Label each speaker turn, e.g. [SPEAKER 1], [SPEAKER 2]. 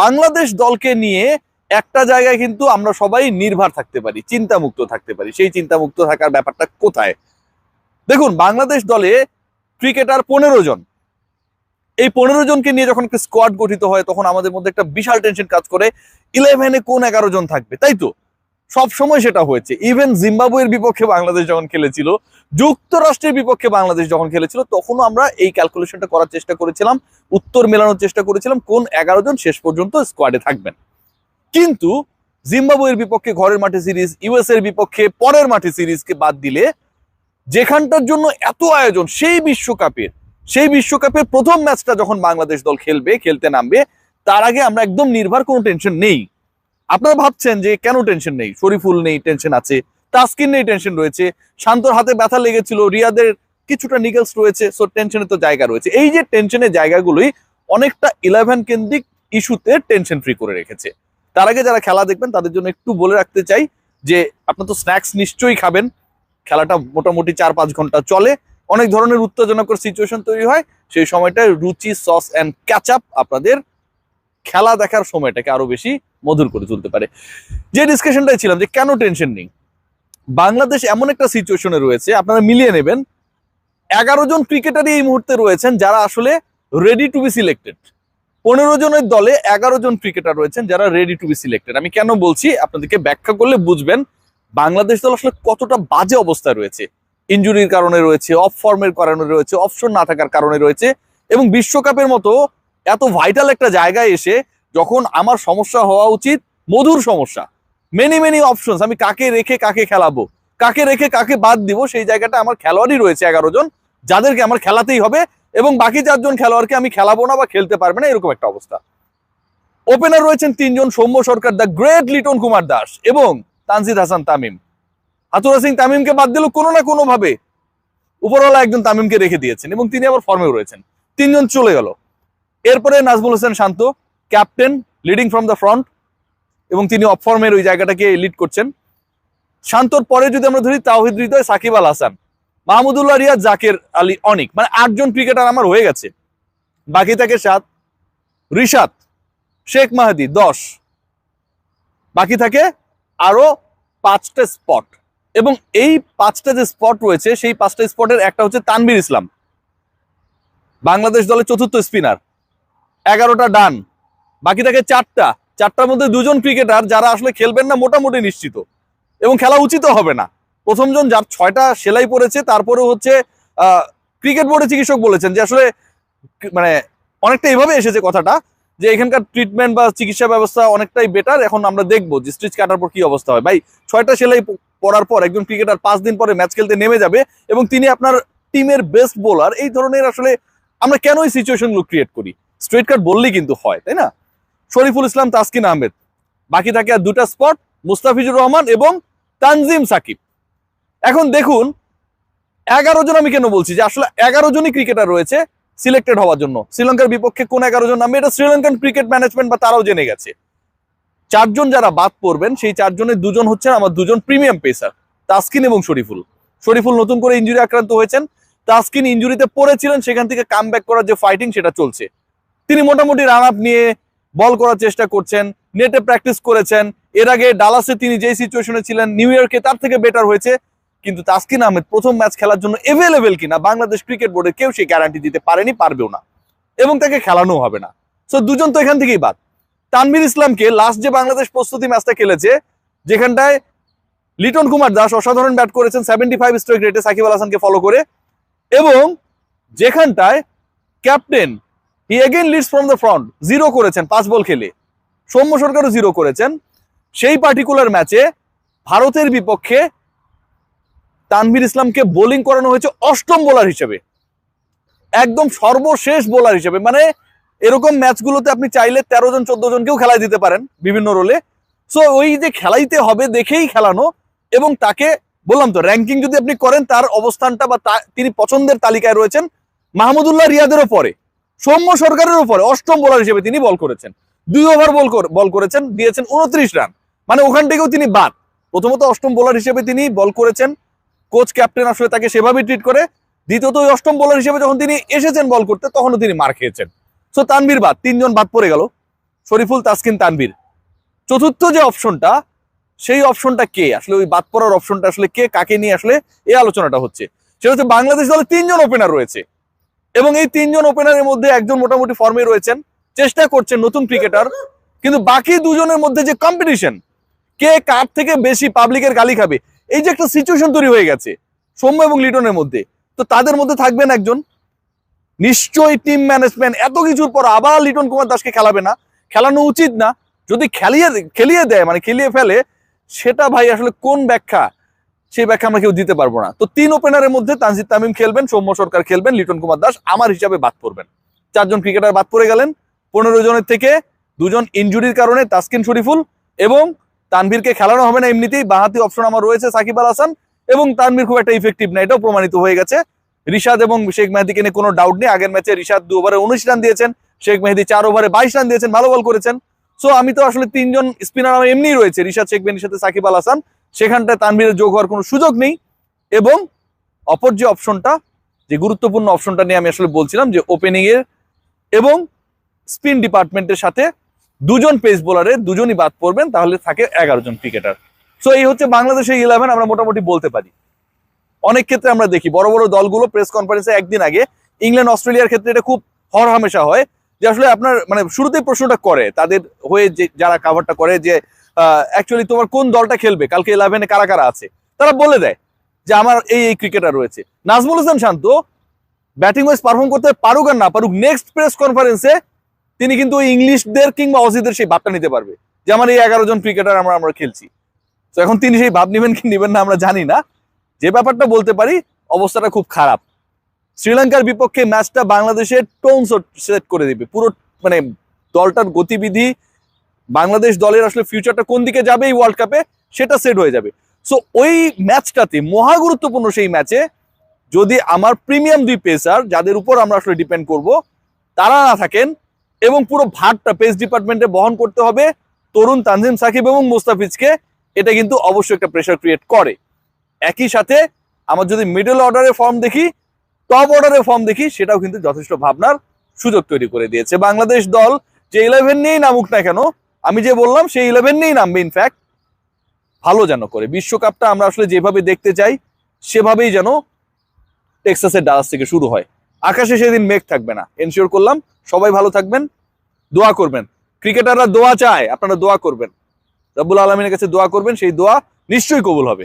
[SPEAKER 1] বাংলাদেশ দলকে নিয়ে একটা জায়গায় কিন্তু আমরা সবাই নির্ভর থাকতে পারি, চিন্তামুক্ত থাকতে পারি। সেই চিন্তামুক্ত থাকার ব্যাপারটা কোথায়? দেখুন, বাংলাদেশ দলে ক্রিকেটার 15 জন। এই 15 জনকে নিয়ে যখন একটা স্কোয়াড গঠিত হয় তখন আমাদের মধ্যে একটা বিশাল টেনশন কাজ করে, 11-এ কোন 11 জন থাকবে, তাই তো? সব সময় সেটা হয়েছে। ইভেন জিম্বাবুয়ের বিপক্ষে বাংলাদেশ যখন খেলেছিল, যুক্তরাষ্ট্রের বিপক্ষে বাংলাদেশ যখন খেলেছিল, তখনও আমরা এই ক্যালকুলেশনটা করার চেষ্টা করেছিলাম, উত্তর মেলানোর চেষ্টা করেছিলাম কোন 11 জন শেষ পর্যন্ত স্কোয়াডে থাকবেন। কিন্তু জিম্বাবুয়ের বিপক্ষে ঘরের মাঠে সিরিজ, ইউএস এর বিপক্ষে পরের মাঠে সিরিজকে বাদ দিলে যেখানটার জন্য এত আয়োজন, সেই বিশ্বকাপের প্রথম ম্যাচটা যখন বাংলাদেশ দল খেলতে নামবে, তার আগে আমরা একদম নির্ভর, কোনো টেনশন নেই। আপনারা ভাবছেন যে কেন টেনশন নেই? শরীফুল নেই, টেনশন আছে। তাসকিন নেই, টেনশন রয়েছে। শান্তর হাতে ব্যথা লেগেছিল, রিয়াদের কিছুটা নিগলস রয়েছে, সো টেনশনের তো জায়গা রয়েছে। এই যে টেনশনের জায়গাগুলোই অনেকটা 11 কেন্দ্রিক ইস্যুতে টেনশন ফ্রি করে রেখেছে। তার আগে যারা খেলা দেখবেন তাদের জন্য একটু বলে রাখতে চাই যে আপনার তো স্ন্যাক্স নিশ্চয়ই খাবেন। খেলাটা মোটামুটি 4-5 ঘন্টা চলে, অনেক ধরনের উত্তেজনকর সিচুয়েশন তৈরি হয়। সেই সময়টায় রুচি, সস অ্যান্ড ক্যাচআপ আপনাদের খেলা দেখার সময়টাকে আরো বেশি মধুর করে তুলতে পারে। যে ডিসকাশনটাই ছিলাম যে কেন টেনশন নেই, বাংলাদেশ এমন একটা সিচুয়েশনে রয়েছে, আপনারা মিলিয়ে নেবেন, 11 জন ক্রিকেটারই এই মুহূর্তে রয়েছেন যারা আসলে রেডি টু বি সিলেক্টেড। 15 জনের দলে 11 জন ক্রিকেটার রয়েছেন যারা রেডি টু বি সিলেক্টেড। আমি কেন বলছি আপনাদেরকে ব্যাখ্যা করলে বুঝবেন বাংলাদেশ দল আসলে কতটা বাজে অবস্থায় রয়েছে। ইনজুরির কারণে রয়েছে, অফ ফর্মের কারণে রয়েছে, অপশন না থাকার কারণে রয়েছে, এবং বিশ্বকাপের মতো এত ভাইটাল একটা জায়গায় এসে যখন আমার সমস্যা হওয়া উচিত মধুর সমস্যা, মেনি অপশনস, আমি কাকে রেখে কাকে খেলাবো, কাকে রেখে কাকে বাদ দিব, সেই জায়গাটা আমার খেলোয়াড়ই রয়েছে 11 জন যাদেরকে আমার খেলাতেই হবে, এবং বাকি 4 জন খেলোয়াড়কে আমি খেলাবো না বা খেলতে পারবে না, এরকম একটা অবস্থা। ওপেনার রয়েছেন 3 জন, সৌম্য সরকার, দ্য গ্রেট লিটন কুমার দাস এবং তানজিদ হাসান তামিম। হাতুরা সিং তামিমকে বাদ দিল কোনো না কোনো ভাবে, উপরওয়ালা একজন তামিমকে রেখে দিয়েছেন এবং তিনি আবার ফর্মেও রয়েছেন। 3 জন চলে গেল। এরপরে Najmul Hossain Shanto, captain, leading from the front, এবং তিনি অফ ফর্মের ওই জায়গাটাকে লিড করছেন। শান্তর পরে যদি আমরা ধরি তাওহিদ হৃদয়, সাকিব আল হাসান, মাহমুদুল্লাহ রিয়াদ, জাকের আলী, অনিক, মানে 8 জন ক্রিকেটার আমার হয়ে গেছে। বাকি থাকে 7, রিশাদ, শেখ মাহাদি 10, বাকি থাকে আরো 5টা স্পট। এবং এই 5টা যে স্পট রয়েছে সেই 5টা স্পটের একটা হচ্ছে তানভীর ইসলাম, বাংলাদেশ দলের 4র্থ স্পিনার, 11টা ডান। বাকি থাকে 4টার মধ্যে 2 জন ক্রিকেটার যারা আসলে খেলবেন না মোটামুটি নিশ্চিত, এবং খেলা উচিতও হবে না। প্রথম জন যার 6টা সেলাই পড়েছে, তারপরে হচ্ছে ক্রিকেট বোর্ডের চিকিৎসক বলেছেন যে আসলে মানে অনেকটা এইভাবে এসেছে কথাটা যে এখানকার ট্রিটমেন্ট বা চিকিৎসা ব্যবস্থা অনেকটাই বেটার, এখন আমরা দেখবো যে স্টিচ কাটার পর কি অবস্থা হয়। ভাই 6টা সেলাই পড়ার পর একজন ক্রিকেটার 5 দিন পরে ম্যাচ খেলতে নেমে যাবে এবং তিনি আপনার টিমের বেস্ট বোলার, এই ধরনের আসলে আমরা কেন এই সিচুয়েশনগুলো ক্রিয়েট করি? স্ট্রেট কাট বললেই কিন্তু হয়, তাই না? শরীফুল ইসলাম, তাসকিন আহমেদ, বাকি থাকে আর 2টা স্পট, মুস্তাফিজুর রহমান এবং তানজিম সাকিব। এখন দেখুন 11 জন, আমি কেন বলছি যে আসলে 11 জনই ক্রিকেটার রয়েছে সিলেক্টেড হওয়ার জন্য। শ্রীলঙ্কার বিপক্ষে কোন 11 জন নামবে এটা শ্রীলঙ্কান ক্রিকেট ম্যানেজমেন্ট বা তারাও জেনে গেছে। 4 জন যারা বাদ পড়বেন সেই 4 জনের 2 জন হচ্ছেন আমার 2 জন প্রিমিয়াম পেসার, তাসকিন এবং শরীফুল নতুন করে ইনজুরি আক্রান্ত হয়েছেন। তাসকিন ইনজুরিতে পড়েছিলেন, সেখান থেকে কামব্যাক করার যে ফাইটিং সেটা চলছে। তিনি মোটামুটি রান আপ নিয়ে বল করার চেষ্টা করছেন, নেটে প্র্যাকটিস করেছেন। এর আগে ডালাসে তিনি যেই সিচুয়েশনে ছিলেন, নিউ ইয়র্কে তার থেকে বেটার হয়েছে। কিন্তু তাসকিন আহমেদ প্রথম ম্যাচ খেলার জন্য এভেলেবেল কিনা বাংলাদেশ ক্রিকেট বোর্ডে কেউ সেই গ্যারান্টি দিতে পারেনি, পারবেও না, এবং তাকে খেলানো হবে না। সো 2 জন তো এখান থেকেই বাদ। তানভীর ইসলামকে লাস্ট যে বাংলাদেশ প্রস্তুতি ম্যাচটা খেলেছে, যেখানটায় লিটন কুমার দাস অসাধারণ ব্যাট করেছেন 75 স্ট্রাইক রেটে সাকিব আল হাসানকে ফলো করে, এবং যেখানটায় captain he again leads from the front 0 করেছেন 5 বল খেলে, সৌম্য সরকারও 0 করেছেন, সেই পার্টিকুলার ম্যাচে ভারতের বিপক্ষে তানভীর ইসলামকে বোলিং করানো হয়েছে 8ম বোলার হিসেবে, একদম সর্বশেষ বোলার হিসেবে। মানে এরকম ম্যাচগুলোতে আপনি চাইলে 13 জন 14 জনকেও খেলায় দিতে পারেন বিভিন্ন রোলে। সো ওই যে খেলাইতে হবে দেখেই খেলানো, এবং তাকে বললাম তো র্যাঙ্কিং যদি আপনি করেন তার অবস্থানটা বা তিনি পছন্দের তালিকায় রয়েছেন মাহমুদুল্লাহ রিয়াদেরও পরে, সৌম্য সরকারেরও পরে। 8ম বোলার হিসেবে তিনি বল করেছেন, 2 ওভার বল করেছেন, দিয়েছেন 29 রান, মানে ওখান থেকেও তিনি বাদ। প্রথমত 8ম বোলার হিসেবে তিনি বল করেছেন, কোচ ক্যাপ্টেন আসলে তাকে সেভাবে ট্রিট করে। দ্বিতীয়ত ওই 8ম বোলার হিসেবে যখন তিনি এসেছেন বল করতে তখনও তিনি মার খেয়েছেন। সো তানভীর বাদ, 3 জন বাদ পড়ে গেল। শরীফুল, তাসকিন, তানভীর। চতুর্থ যে অপশনটা, সেই অপশনটা কে আসলে, ওই বাদ পড়ার অপশনটা আসলে কে, কাকে নিয়ে আসলে এই আলোচনাটা হচ্ছে? সেটা হচ্ছে বাংলাদেশ দলে 3জন ওপেনার রয়েছে এবং এই 3জন ওপেনারের মধ্যে একজন মোটামুটি ফর্মে রয়েছেন, চেষ্টা করছেন, নতুন ক্রিকেটার, কিন্তু বাকি দুজনের মধ্যে যে কম্পিটিশন, কে কার থেকে বেশি পাবলিকের গালি খাবে, এই যে একটা সিচুয়েশন তৈরি হয়ে গেছে সৌম্য এবং লিটনের মধ্যে, তো তাদের মধ্যে থাকবেন একজন। নিশ্চয়ই টিম ম্যানেজমেন্ট এত কিছুর পর আবার লিটন কুমার দাসকে খেলাবে না, খেলানো উচিত না। যদি খেলিয়ে দেয়, মানে খেলিয়ে ফেলে, সেটা ভাই আসলে কোন ব্যাখ্যা, সেই ব্যাখ্যা আমরা কেউ দিতে পারবো না। তো 3 ওপেনারের মধ্যে তানজিদ তামিম খেলবেন, সৌম্য সরকার খেলবেন, লিটন কুমার দাস আমার হিসাবে বাদ পড়বেন। 4জন ক্রিকেটার বাদ পড়ে গেলেন। 15 জনের থেকে 2জন ইনজুরির কারণে, তাসকিন, শরীফুল এবং তানভীরকে খেলানো হবে না এমনিতেই। বাঁহাতি অপশন আমার রয়েছে সাকিব আল হাসান, এবং তানভীর খুব একটা ইফেক্টিভ না, এটাও প্রমাণিত হয়ে গেছে। রিশাদ এবং শেখ মেহেদীকে নিয়ে কোনো ডাউট নেই। আগের ম্যাচে রিশাদ 2 ওভারে 19 রান দিয়েছেন, শেখ মেহেদী 4 ওভারে 22 রান দিয়েছেন, ভালো বল করেছেন। সো আমি তো আসলে 3জন স্পিনার আমার এমনি রয়েছে, রিশাদ, শেখ মেহেদীর সাথে সাকিব আল হাসান, সেখানটায় তানভীরের যোগ হওয়ার কোনো সুযোগ নেই। এবং অপর যে অপশনটা, যে গুরুত্বপূর্ণ অপশনটা নিয়ে আমি আসলে বলছিলাম, যে ওপেনিং এর এবং স্পিন ডিপার্টমেন্টের সাথে 2জন পেস বোলারের 2জনই বাদ পড়বেন, তাহলে থাকে 11 জন ক্রিকেটার। সো এই হচ্ছে বাংলাদেশের 11 আমরা মোটামুটি বলতে পারি। অনেক ক্ষেত্রে আমরা দেখি বড় বড় দলগুলো প্রেস কনফারেন্সে একদিন আগে, ইংল্যান্ড অস্ট্রেলিয়ার ক্ষেত্রে এটা খুব হরহামেশা হয়, যে আসলে আপনার মানে শুরুতেই প্রশ্নটা করে তাদের হয়ে, যে যারা কাভারটা করে, যে অ্যাকচুয়ালি তোমার কোন দলটা খেলবে কালকে 11-এ কারা কারা আছে, তারা বলে দেয় যে আমার এই এই ক্রিকেটার রয়েছে। নাজমুল হাসান শান্ত ব্যাটিং ওয়াইজ পারফর্ম করতে পারুক আর না পারুক, নেক্সট প্রেস কনফারেন্সে তিনি কিন্তু ওই ইংলিশদের কিংবা অজিদের সেই ভাবটা নিতে পারবে, যে আমার এই 11 জন ক্রিকেটার আমরা খেলছি। তো এখন তিনি সেই ভাব নিবেন কি নিবেন না আমরা জানি না। যে ব্যাপারটা বলতে পারি, অবস্থাটা খুব খারাপ। শ্রীলঙ্কার বিপক্ষে ম্যাচটা বাংলাদেশের টোন সেট করে দিবে পুরো, মানে দলটার গতিবিধি, বাংলাদেশ দলের আসলে ফিউচারটা কোন দিকে যাবে এই ওয়ার্ল্ড কাপে, সেটা সেট হয়ে যাবে। সো ওই ম্যাচটাতে, মহা গুরুত্বপূর্ণ সেই ম্যাচে, যদি আমার প্রিমিয়াম 2 পেসার, যাদের উপর আমরা আসলে ডিপেন্ড করব, তারা না থাকেন, এবং পুরো ভারটা পেস ডিপার্টমেন্টে বহন করতে হবে তরুণ তানজিম সাকিব এবং মুস্তাফিজকে, এটা কিন্তু অবশ্যই একটা প্রেশার ক্রিয়েট করে। একই সাথে আমার যদি মিডল অর্ডারের ফর্ম দেখি, টপ অর্ডারের ফর্ম দেখি, সেটাও কিন্তু যথেষ্ট ভাবনার সুযোগ তৈরি করে দিয়েছে। বাংলাদেশ দল যে 11 নিয়েই নামুক না কেন, আমি যে বললাম সেই 11 নিয়েই নামবে। ইনফ্যাক্ট ভালো যেন করে, বিশ্বকাপটা আমরা আসলে যেভাবে দেখতে চাই সেভাবেই যেন টেক্সাসের ডালাস থেকে শুরু হয়। আকাশে সেদিন মেঘ থাকবে না, এনশিওর করলাম। সবাই ভালো থাকবেন, দোয়া করবেন। ক্রিকেটাররা দোয়া চায়, আপনারা দোয়া করবেন, রব্বুল আলমিনের কাছে দোয়া করবেন, সেই দোয়া নিশ্চয়ই কবুল হবে।